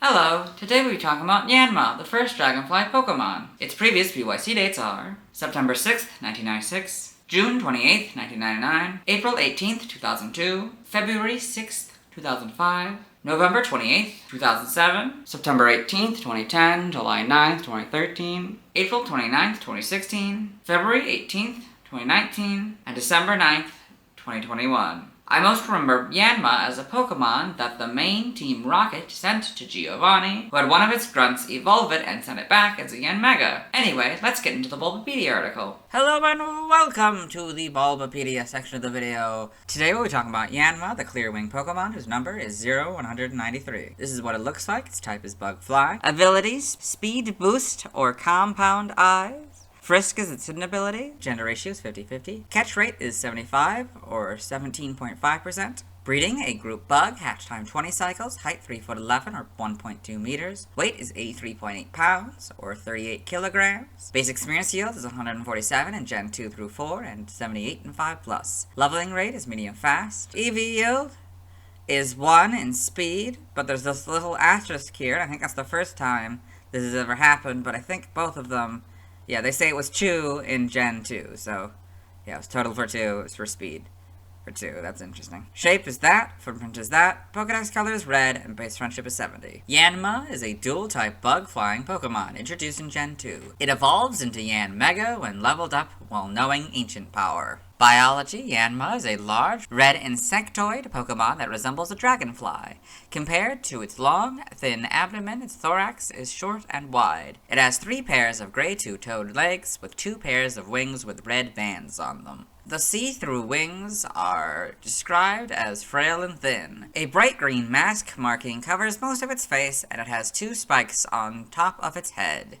Hello, today we'll be talking about Yanma, the first Dragonfly Pokemon. Its previous BYC dates are September 6th, 1996, June 28th, 1999, April 18th, 2002, February 6th, 2005, November 28th, 2007, September 18th, 2010, July 9th, 2013, April 29th, 2016, February 18th, 2019, and December 9th, 2021. I most remember Yanma as a Pokemon that the main Team Rocket sent to Giovanni, who had one of its grunts evolve it and send it back as a Yanmega. Anyway, let's get into the Bulbapedia article. Hello and welcome to the Bulbapedia section of the video. Today we'll be talking about Yanma, the clear wing Pokemon, whose number is 0193. This is what it looks like. Its type is Bug Fly. Abilities: Speed Boost or Compound Eyes. Frisk is its hidden ability. Gender ratio is 50-50. Catch rate is 75 or 17.5%. Breeding, a group bug. Hatch time 20 cycles. Height 3'11" or 1.2 meters. Weight is 83.8 pounds or 38 kilograms. Basic experience yield is 147 in Gen 2 through 4 and 78 in 5+. Leveling rate is medium fast. EV yield is 1 in speed, but there's this little asterisk here, and I think that's the first time this has ever happened, but I think both of them. Yeah, they say it was 2 in Gen 2, so yeah, it was total for 2, it's for speed for 2, that's interesting. Shape is that, footprint is that, Pokedex color is red, and base friendship is 70. Yanma is a dual-type bug-flying Pokemon introduced in Gen 2. It evolves into Yanmega when leveled up while knowing Ancient Power. Biology: Yanma is a large, red insectoid Pokemon that resembles a dragonfly. Compared to its long, thin abdomen, its thorax is short and wide. It has 3 pairs of gray two-toed legs with 2 pairs of wings with red bands on them. The see-through wings are described as frail and thin. A bright green mask marking covers most of its face, and it has 2 spikes on top of its head.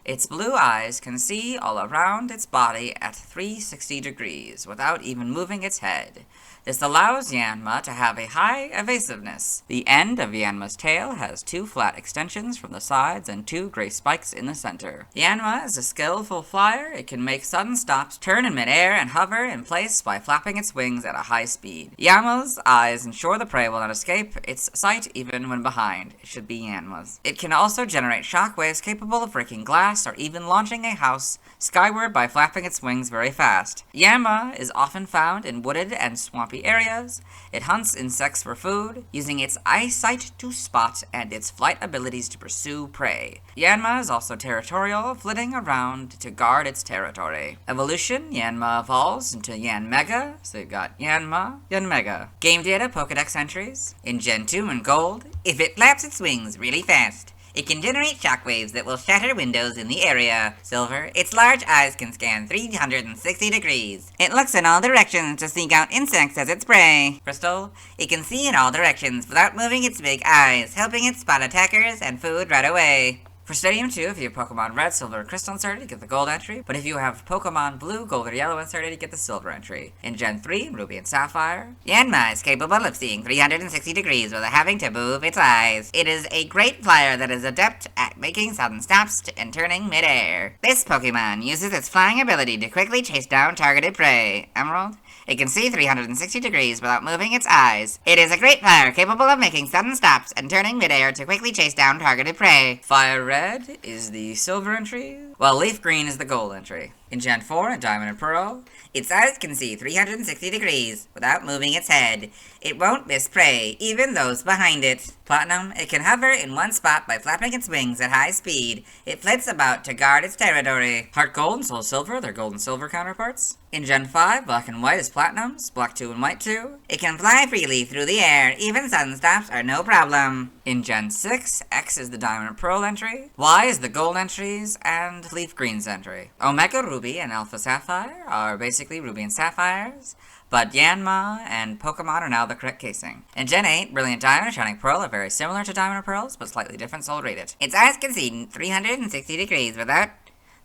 Its blue eyes can see all around its body at 360 degrees without even moving its head. This allows Yanma to have a high evasiveness. The end of Yanma's tail has 2 flat extensions from the sides and 2 gray spikes in the center. Yanma is a skillful flyer. It can make sudden stops, turn in midair, and hover in place by flapping its wings at a high speed. Yanma's eyes ensure the prey will not escape its sight even when behind. It should be Yanma's. It can also generate shockwaves capable of breaking glass or even launching a house skyward by flapping its wings very fast. Yanma is often found in wooded and swampy areas. It hunts insects for food, using its eyesight to spot and its flight abilities to pursue prey. Yanma is also territorial, flitting around to guard its territory. Evolution: Yanma evolves into Yanmega, so you've got Yanma, Yanmega. Game data: Pokedex entries. In Gen 2 and Gold, if it flaps its wings really fast, it can generate shockwaves that will shatter windows in the area. Silver, its large eyes can scan 360 degrees. It looks in all directions to seek out insects as its prey. Crystal, it can see in all directions without moving its big eyes, helping it spot attackers and food right away. For Stadium 2, if you have Pokemon Red, Silver, or Crystal inserted, you get the Gold entry, but if you have Pokemon Blue, Gold, or Yellow inserted, you get the Silver entry. In Gen 3, Ruby and Sapphire, Yanma is capable of seeing 360 degrees without having to move its eyes. It is a great flyer that is adept at making sudden stops and turning midair. This Pokemon uses its flying ability to quickly chase down targeted prey. Emerald, it can see 360 degrees without moving its eyes. It is a great flyer capable of making sudden stops and turning midair to quickly chase down targeted prey. Fire Red is the Silver entry, while Leaf Green is the Gold entry. In Gen 4 and Diamond and Pearl, its eyes can see 360 degrees without moving its head. It won't miss prey, even those behind it. Platinum, it can hover in one spot by flapping its wings at high speed. It flits about to guard its territory. Heart Gold and Soul Silver, their Gold and Silver counterparts. In Gen 5, Black and White is Platinum's, Black 2 and White 2. It can fly freely through the air, even sudden stops are no problem. In Gen 6, X is the Diamond and Pearl entry, Y is the Gold entries, and Leaf Green's entry. Omega Ruby and Alpha Sapphire are basically Ruby and Sapphires, but Yanma and Pokemon are now the correct casing. In Gen 8, Brilliant Diamond and Shining Pearl are very similar to Diamond and Pearls, but slightly different, so I'll rate it. Its eyes can see 360 degrees without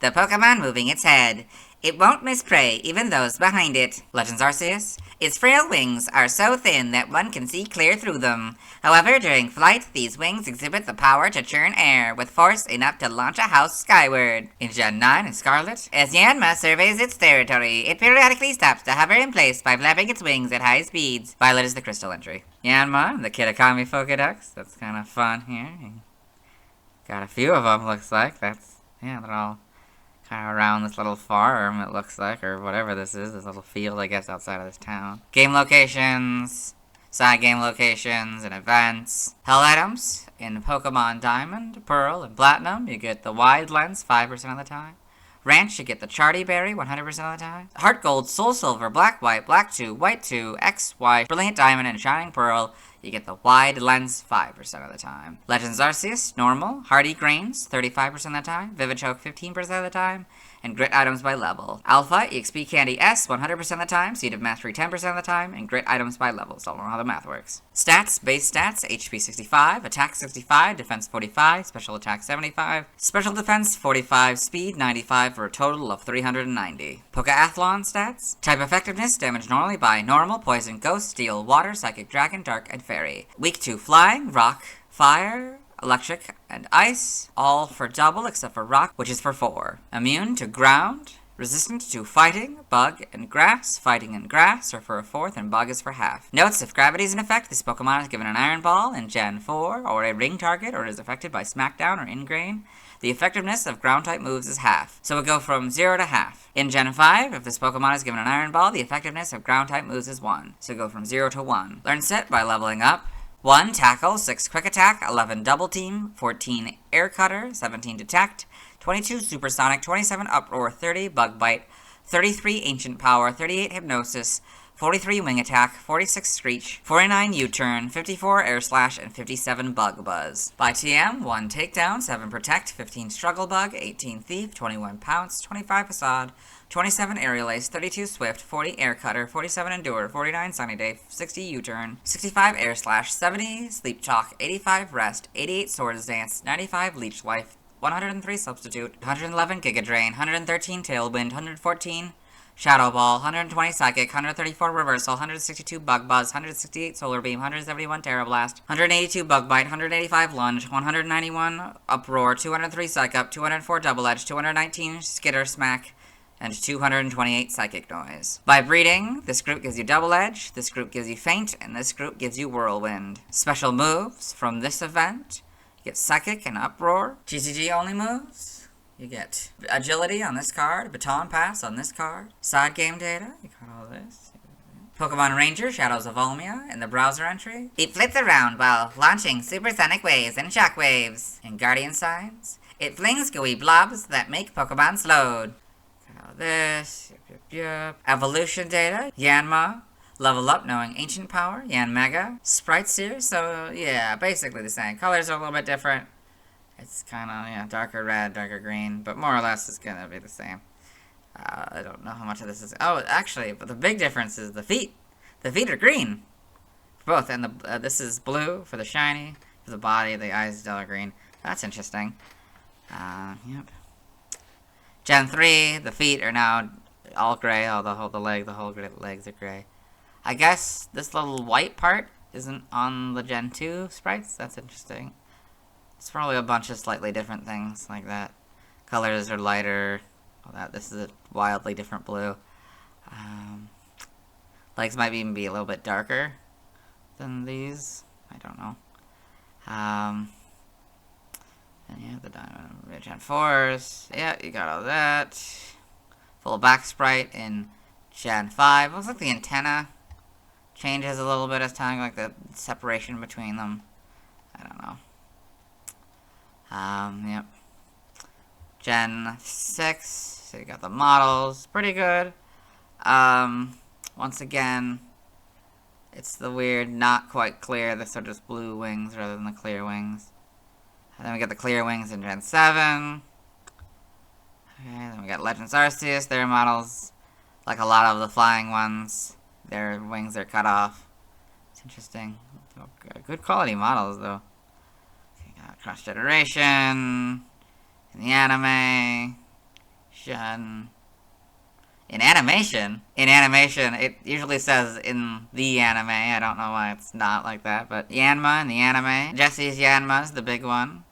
the Pokemon moving its head. It won't miss prey, even those behind it. Legends Arceus, its frail wings are so thin that one can see clear through them. However, during flight, these wings exhibit the power to churn air, with force enough to launch a house skyward. In Gen 9 and Scarlet, as Yanma surveys its territory, it periodically stops to hover in place by flapping its wings at high speeds. Violet is the Crystal entry. Yanma, the Kitakami Pokedex, that's kind of fun here. Got a few of them, looks like. Yeah, they're all kind of around this little farm, it looks like, or whatever this is, this little field, I guess, outside of this town. Game locations, side game locations, and events. Held items. In Pokemon Diamond, Pearl, and Platinum, you get the Wide Lens 5% of the time. Ranch, you get the Charty Berry 100% of the time. Heart Gold, Soul Silver, Black White, Black 2, White 2, X, Y, Brilliant Diamond, and Shining Pearl, you get the Wide Lens 5% of the time. Legends Arceus, Normal, Hardy Grains 35% of the time, Vivichoke 15% of the time, and Grit items by level. Alpha, EXP Candy S 100% of the time, Seed of Mastery 10% of the time, and Grit items by level. So I don't know how the math works. Stats, base stats, HP 65, Attack 65, Defense 45, Special Attack 75, Special Defense 45, Speed 95 for a total of 390. Pokeathlon stats, Type Effectiveness, damage normally by Normal, Poison, Ghost, Steel, Water, Psychic Dragon, Dark, and Fairy. Weak to Flying, Rock, Fire, Electric, and Ice, all for double except for Rock, which is for 4. Immune to Ground, resistant to Fighting, Bug, and Grass. Fighting and Grass are for a 4th, and Bug is for half. Notes, if gravity is in effect, this Pokemon is given an Iron Ball in Gen 4, or a ring target, or is affected by Smackdown or Ingrain. The effectiveness of Ground-type moves is half, so it go from 0 to half. In Gen 5, if this Pokemon is given an Iron Ball, the effectiveness of Ground-type moves is 1, so it go from 0 to 1. Learn Sit by leveling up. 1 Tackle, 6 Quick Attack, 11 Double Team, 14 Air Cutter, 17 Detect, 22 Supersonic, 27 Uproar, 30 Bug Bite, 33 Ancient Power, 38 Hypnosis, 43 Wing Attack, 46 Screech, 49 U-Turn, 54 Air Slash, and 57 Bug Buzz. By TM, 1 Takedown, 7 Protect, 15 Struggle Bug, 18 Thief, 21 Pounce, 25 Facade, 27 Aerial Ace, 32 Swift, 40 Air Cutter, 47 Endure, 49 Sunny Day, 60 U-Turn, 65 Air Slash, 70 Sleep Talk, 85 Rest, 88 Swords Dance, 95 Leech Life, 103 Substitute, 111 Giga Drain, 113 Tailwind, 114 Shadow Ball, 120 Psychic, 134 Reversal, 162 Bug Buzz, 168 Solar Beam, 171 Terra Blast, 182 Bug Bite, 185 Lunge, 191 Uproar, 203 Psych Up, 204 Double Edge, 219 Skitter Smack, and 228 Psychic Noise. By breeding, this group gives you Double Edge, this group gives you Faint, and this group gives you Whirlwind. Special moves from this event, you get Psychic and Uproar. TCG only moves, you get Agility on this card, Baton Pass on this card, Side Game Data, you got all this. Pokemon Ranger, Shadows of Olmia, in the browser entry. It flits around while launching supersonic waves and shockwaves. In Guardian Signs, it flings gooey blobs that make Pokemon slowed. This, yep. Evolution data, Yanma, level up knowing Ancient Power, Yanmega, Sprites here, so yeah, basically the same. Colors are a little bit different. It's kind of, yeah, darker red, darker green, but more or less it's gonna be the same. I don't know how much of this is, oh, actually, but the big difference is the feet. The feet are green, for both, and this is blue for the shiny, for the body, the eyes is dark green. That's interesting. Yep. Gen 3, the feet are now all gray, the whole legs are gray. I guess this little white part isn't on the Gen 2 sprites. That's interesting. It's probably a bunch of slightly different things like that. Colors are lighter. All that. This is a wildly different blue. Legs might even be a little bit darker than these. I don't know. And yeah, the Diamond Gen 4s. Yeah, you got all that. Full back sprite in Gen 5. Looks like the antenna changes a little bit as time, like the separation between them. I don't know. Yep. Gen 6. So you got the models. Pretty good. Once again, it's the weird, not quite clear. They're sort of just blue wings rather than the clear wings. And then we got the clear wings in Gen 7. Okay, then we got Legends Arceus. Their models, like a lot of the flying ones, their wings are cut off. It's interesting. Good quality models, though. Okay, got Cross Generation. In the anime. In animation, it usually says in the anime. I don't know why it's not like that, but Yanma in the anime. Jesse's Yanma's the big one.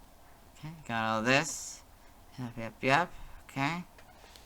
Okay, got all this. Yep. Okay.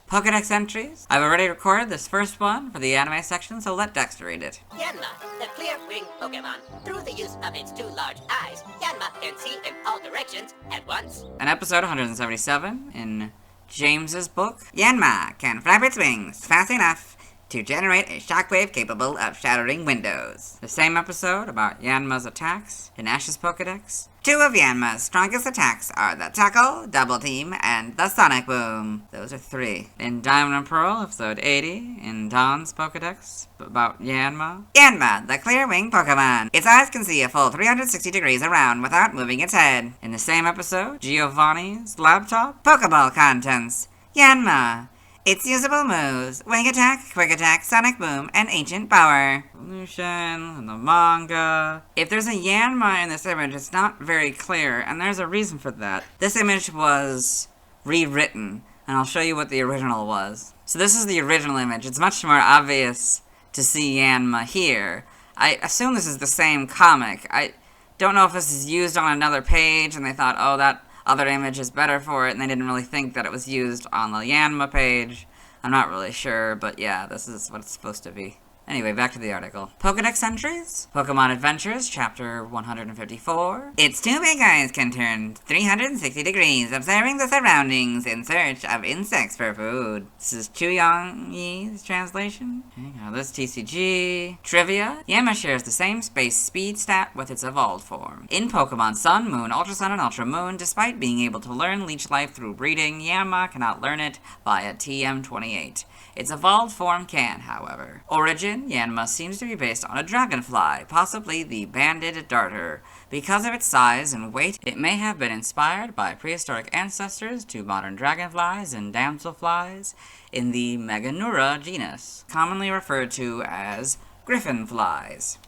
Pokédex entries. I've already recorded this first one for the anime section, so let Dexter read it. Yanma, the clear-winged Pokémon. Through the use of its two large eyes, Yanma can see in all directions at once. And episode 177 in James's book. Yanma can flap its wings fast enough to generate a shockwave capable of shattering windows. The same episode about Yanma's attacks in Ash's Pokedex. Two of Yanma's strongest attacks are the Tackle, Double Team, and the Sonic Boom. Those are three. In Diamond and Pearl, episode 80, in Dawn's Pokedex, about Yanma. Yanma, the clear-winged Pokemon. Its eyes can see a full 360 degrees around without moving its head. In the same episode, Giovanni's laptop, Pokeball contents. Yanma. Its usable moves: Wing Attack, Quick Attack, Sonic Boom, and Ancient Power. Evolution, and the manga. If there's a Yanma in this image, it's not very clear, and there's a reason for that. This image was rewritten, and I'll show you what the original was. So this is the original image. It's much more obvious to see Yanma here. I assume this is the same comic. I don't know if this is used on another page, and they thought, oh, that other image is better for it, and they didn't really think that it was used on the Yanma page. I'm not really sure, but yeah, this is what it's supposed to be. Anyway, back to the article. Pokedex entries. Pokemon Adventures, chapter 154. Its two big eyes can turn 360 degrees, observing the surroundings in search of insects for food. This is Chu Yang-yi's translation. Okay, now this TCG. Trivia. Yanma shares the same space speed stat with its evolved form. In Pokemon Sun, Moon, Ultra Sun, and Ultra Moon, despite being able to learn Leech Life through breeding, Yanma cannot learn it via TM28. Its evolved form can, however. Origin, Yanma seems to be based on a dragonfly, possibly the banded darter. Because of its size and weight, it may have been inspired by prehistoric ancestors to modern dragonflies and damselflies in the Meganura genus, commonly referred to as griffin flies.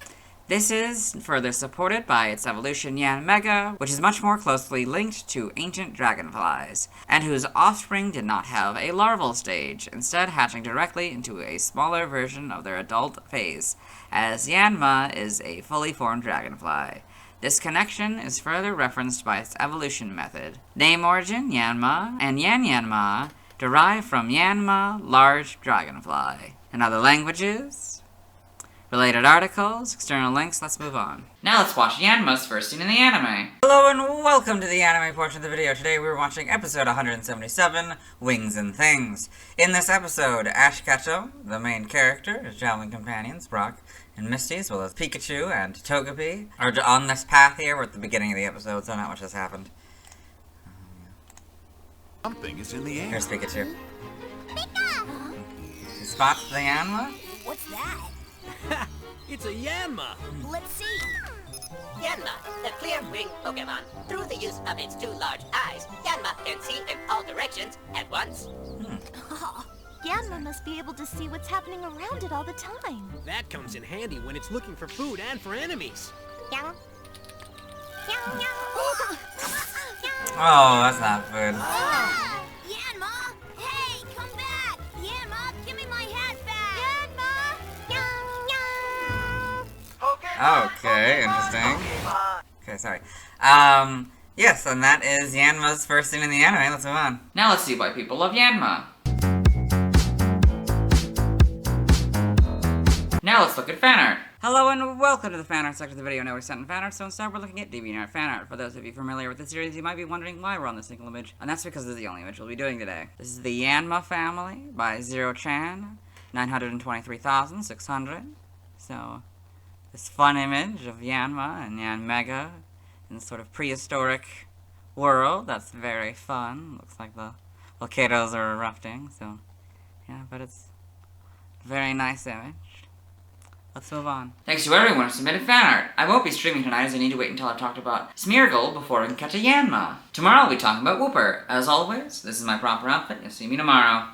This is further supported by its evolution Yanmega, which is much more closely linked to ancient dragonflies, and whose offspring did not have a larval stage, instead hatching directly into a smaller version of their adult phase, as Yanma is a fully formed dragonfly. This connection is further referenced by its evolution method. Name origin, Yanma, and Yanma derive from Yanma, large dragonfly. In other languages, related articles, external links, let's move on. Now let's watch Yanma's first scene in the anime. Hello and welcome to the anime portion of the video. Today we're watching episode 177, Wings and Things. In this episode, Ash Ketchum, the main character, his traveling companions, Brock and Misty, as well as Pikachu and Togepi, are on this path here. We're at the beginning of the episode, so not much has happened. Something is in the air. Here's Pikachu. You spot the Yanma? What's that? It's a Yanma! Let's see. Yanma, the clear-winged Pokémon. Through the use of its two large eyes, Yanma can see in all directions at once. Oh, Yanma must be able to see what's happening around it all the time. That comes in handy when it's looking for food and for enemies. Oh, that's not food. Yanma! Hey, come back! Yanma, give me my hat back! Yanma! Okay, interesting. Okay, sorry. Yes, and that is Yanma's first scene in the anime. Let's move on. Now let's see why people love Yanma. Now let's look at fan art. Hello and welcome to the fan art section of the video. Now we're set in fan art, so instead we're looking at DeviantArt fan art. For those of you familiar with the series, you might be wondering why we're on this single image, and that's because this is the only image we'll be doing today. This is the Yanma family by Zero Chan, 923,600. So, this fun image of Yanma and Yanmega in this sort of prehistoric world. That's very fun. Looks like the volcanoes are erupting, so yeah, but it's a very nice image. Let's move on. Thanks to everyone who submitted fan art. I won't be streaming tonight as I need to wait until I've talked about Smeargle before I can catch a Yanma. Tomorrow I'll be talking about Wooper. As always, this is my proper outfit. You'll see me tomorrow.